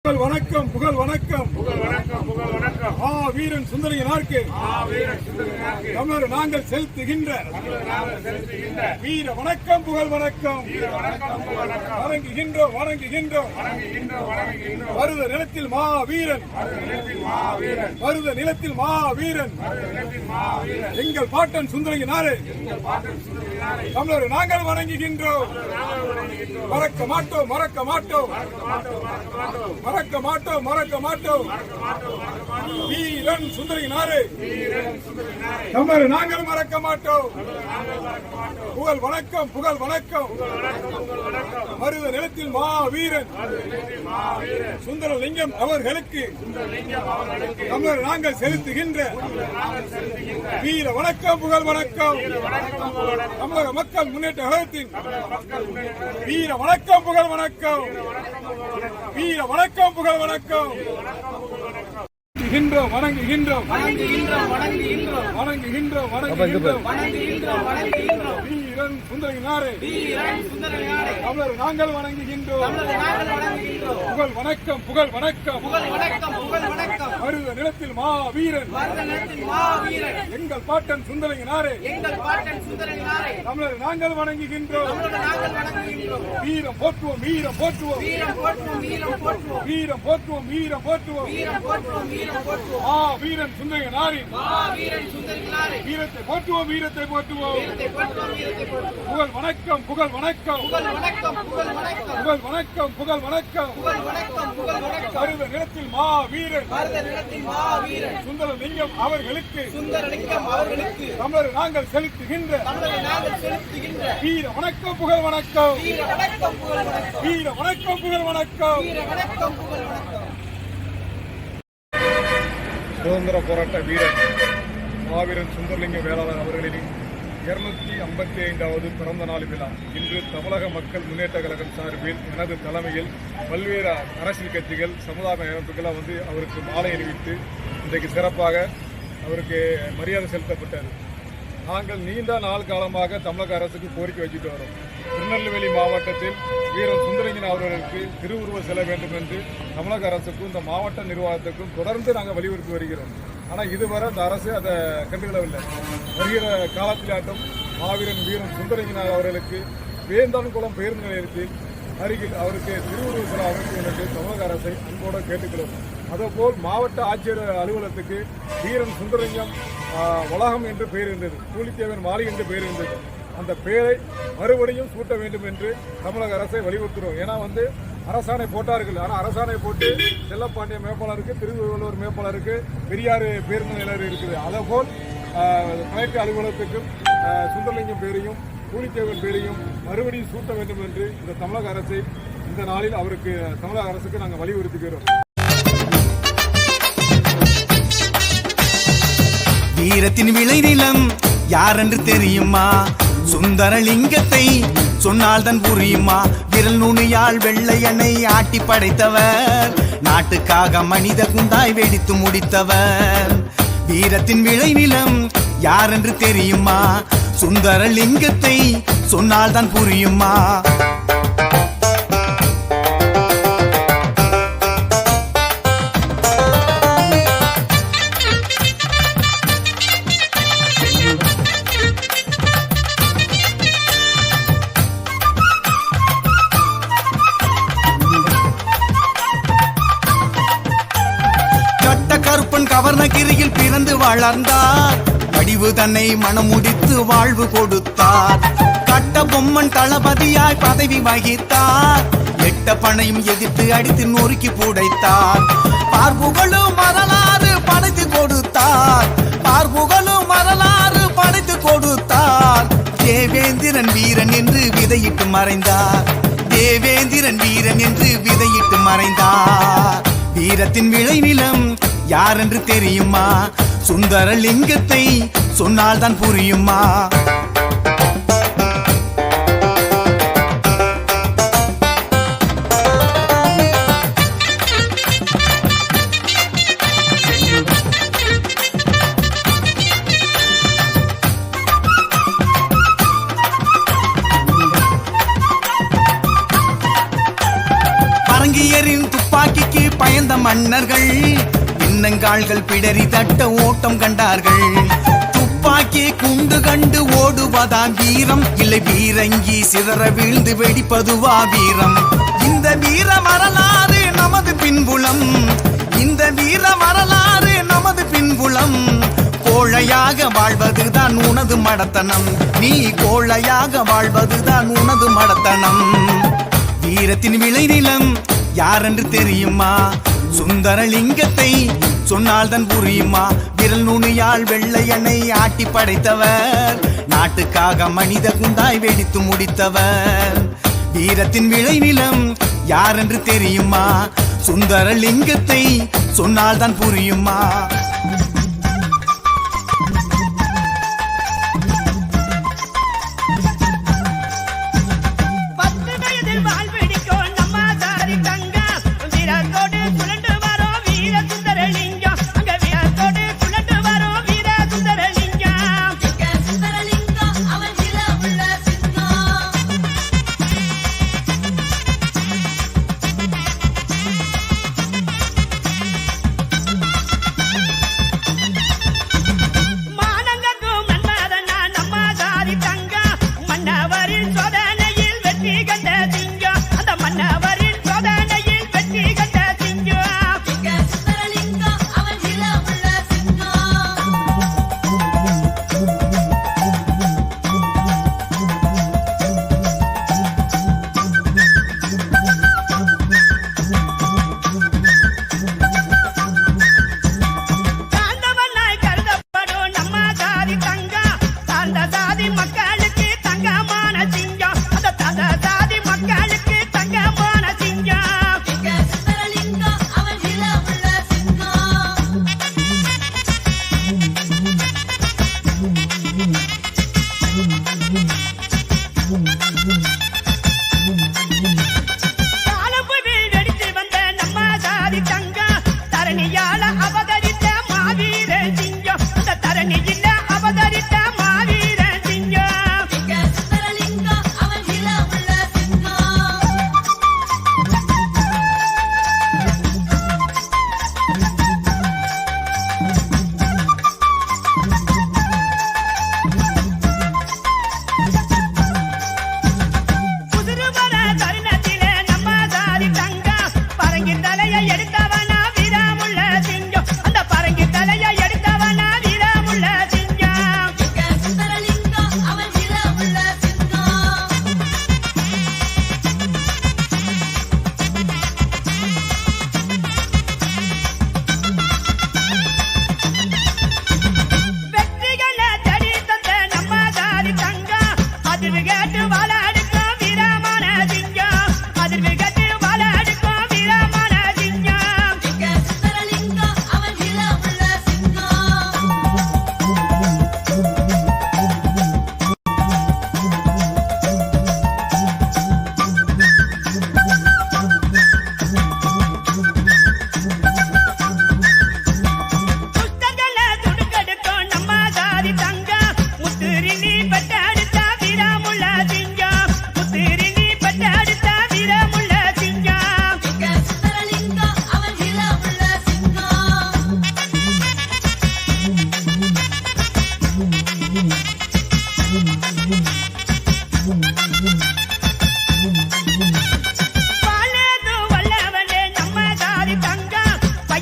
வணக்கம் புகழ் வணக்கம் புகழ் வணக்கம் புகழ் வணக்கம். வீரன் சுந்தரனாருக்கு வீரன் சுந்தரனாருக்கு தமிழர் நாங்கள் செலுத்துகின்ற வீர வணக்கம் புகழ் வணக்கம். வீர வணக்கம் புகழ் வணக்கம். வணங்குகின்றோம் வணங்குகின்றோம் வணங்குகின்றோம் வணங்குகின்றோம். வருத நிலத்தில் மாவீரன் மாவீரன் வருத நிலத்தில் மாவீரன் மாவீரன் எங்கள் பாட்டன் சுந்தரனாரே பாட்டன் சுந்தரனாரை தமிழர் நாங்கள் வணங்குகின்றோம். மறக்க மாட்டோம் மறக்க மாட்டோம் மறக்க மாட்டோம் மறக்க மாட்டோம். வீரன் சுந்தரனாரே தமிழர் நாங்கள் மறக்க மாட்டோம். புகழ் வணக்கம் புகழ் வணக்கம். மருத நிலத்தில் மாவீரன் சுந்தரலிங்கம் அவர்களுக்கு தமிழர் நாங்கள் செலுத்துகின்ற வீர வணக்கம் புகழ் வணக்கம். தமிழக மக்கள் முன்னேற்ற கழகத்தின் வீர வணக்கம் புகழ் வணக்கம். வீர வணக்கம் புகழ் வணக்கம். வணங்குகின்றோம் வணங்குகின்றோம் வணங்குகின்றோம் வீரன் சுந்தரனாரே தமிழர் நாங்கள் வணங்குகின்றோம். புகழ் வணக்கம் புகழ் வணக்கம். மருத நிலத்தில் மாவீரன் எங்கள் பாட்டன் சுந்தரனாரே தமிழர் நாங்கள் வணங்குகின்றோம். வீரம் போற்றுவோம் வீரம் போற்றுவோம் வீரம் போற்றுவோம் வீரம் போற்றுவோம். வீரன் சுந்தரனாரின் வீரத்தை போற்றுவோம் வீரத்தை போற்றுவோம். புகழ் வணக்கம் புகழ் வணக்கம் புகழ் வணக்கம் புகழ் வணக்கம். மருத நிலத்தில் மாவீரன் சுந்தரலிங்கம் அவர்களுக்கு தமிழர் நாங்கள் செலுத்துகின்ற வீர வணக்கம் புகழ் வணக்கம். வீர வணக்கம் புகழ் வணக்கம். சுதந்திர போராட்ட வீரர் மாவீரன் சுந்தரலிங்க வேளாளர் அவர்களின் 255வது பிறந்த நாள் விழா இன்று தமிழக மக்கள் முன்னேற்ற கழகம் சார்பில் எனது தலைமையில் பல்வேறு அரசியல் கட்சிகள் சமுதாய அமைப்புகளை அவருக்கு மாலை அணிவித்து இன்றைக்கு சிறப்பாக அவருக்கு மரியாதை செலுத்தப்பட்டது. நாங்கள் நீண்ட நாள் காலமாக தமிழக அரசுக்கு கோரிக்கை வச்சுட்டு வரோம். திருநெல்வேலி மாவட்டத்தில் வீரன் சுந்தரலிங்கன் அவர்களுக்கு திருவுருவ சிலை வேண்டும் என்று தமிழக அரசுக்கும் இந்த மாவட்ட நிர்வாகத்துக்கும் தொடர்ந்து நாங்கள் வலியுறுத்தி வருகிறோம். ஆனால் இதுவரை இந்த அரசு அதை கண்டுகொள்ளவில்லை. வருகிற காலத்திலாட்டும் மாவீரன் வீரன் சுந்தரலிங்கன் அவர்களுக்கு வேந்தான்குளம் பேருந்து நிலையத்தில் அருகில் அவருக்கு திருவுருவ சிலை அமைக்கும் என்று தமிழக அரசை அன்போடு கேட்டுக்கொள்வோம். அதேபோல் மாவட்ட ஆட்சியர் அலுவலகத்துக்கு வீரன் சுந்தரலிங்கம் வளாகம் என்று பெயர் இருந்தது, கூலித்தேவன் மாளிகை என்று பெயர் இருந்தது. அந்த பெயரை மறுபடியும் சூட்ட வேண்டும் என்று தமிழக அரசை வலியுறுத்துகிறோம். ஏன்னா அரசாணை போட்டார்கள். ஆனால் அரசாணை போட்டு செல்லப்பாண்டிய மேம்பாளருக்கு, திருவள்ளுவர் மேம்பாளருக்கு, பெரியாறு பேருந்து நிலையம் இருக்குது. அதேபோல் கலெக்டர் அலுவலகத்துக்கும் சுந்தரலிங்கம் பேரையும் கூலித்தேவன் பேரையும் மறுபடியும் சூட்ட வேண்டும் என்று இந்த தமிழக அரசை இந்த நாளில் அவருக்கு தமிழக அரசுக்கு நாங்கள் வலியுறுத்துகிறோம். வீரத்தின் விளைநிலம் யாரென்று தெரியுமா? சுந்தரலிங்கத்தை சொன்னால் தான் புரியுமா? விரல் நுனியால் வெள்ளையனை ஆட்டி படைத்தவர், நாட்டுக்காக மனித குண்டாய் வெடித்து முடித்தவர். வீரத்தின் விளைநிலம் யாரென்று தெரியுமா? சுந்தரலிங்கத்தை சொன்னால் தான் புரியுமா? கருப்பன் கவர்ணகிரியில் பிறந்து வளர்ந்தார், வடிவு தன்னை மனமுடித்து வாழ்வு கொடுத்தார். கட்ட பொம்மன் தளபதியாய் பதவி வகித்தார், எட்ட பனையும் எதிர்த்து அடித்து நொறுக்கி புடைத்தார். பார்ப்புகளும் வரலாறு படைத்து கொடுத்தார், பார்ப்புகளும் வரலாறு படைத்து கொடுத்தார். தேவேந்திரன் வீரன் என்று விதையிட்டு மறைந்தார், தேவேந்திரன் வீரன் என்று விதையிட்டு மறைந்தார். வீரத்தின் விளைநிலம் யாரென்று தெரியுமா? சுந்தரலிங்கத்தை சொன்னால் தான் புரியுமா? பரங்கியரின் துப்பாக்கிக்கு மன்னர்கள் பின்னங்கால்கள் பிடரி தட்ட ஓட்டம் கண்டார்கள். துப்பாக்கி குண்டு கண்டு ஓடுவதாம் வீரம், இல்லை பீரங்கி சிதற வீழ்ந்து வெடிப்பதுவா வீரம். இந்த வீர வரலாறு நமது பின்புலம், இந்த வீர வரலாறு நமது பின்புலம். கோழையாக வாழ்வதுதான் உனது மடத்தனம், நீ கோழையாக வாழ்வதுதான் உனது மடத்தனம். வீரத்தின் விளைநிலம் யாரென்று தெரியுமா? சுந்தரலிங்கத்தை சொன்னால் தான் புரியுமா? விரல் நுனியால் வெள்ளையனை ஆட்டி படைத்தவர், நாட்டுக்காக மனித குண்டாய் வெடித்து முடித்தவர். வீரத்தின் விளைநிலம் யாரென்று தெரியுமா? சுந்தரலிங்கத்தை சொன்னால் தான் புரியுமா?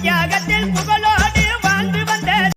யாகத்தில்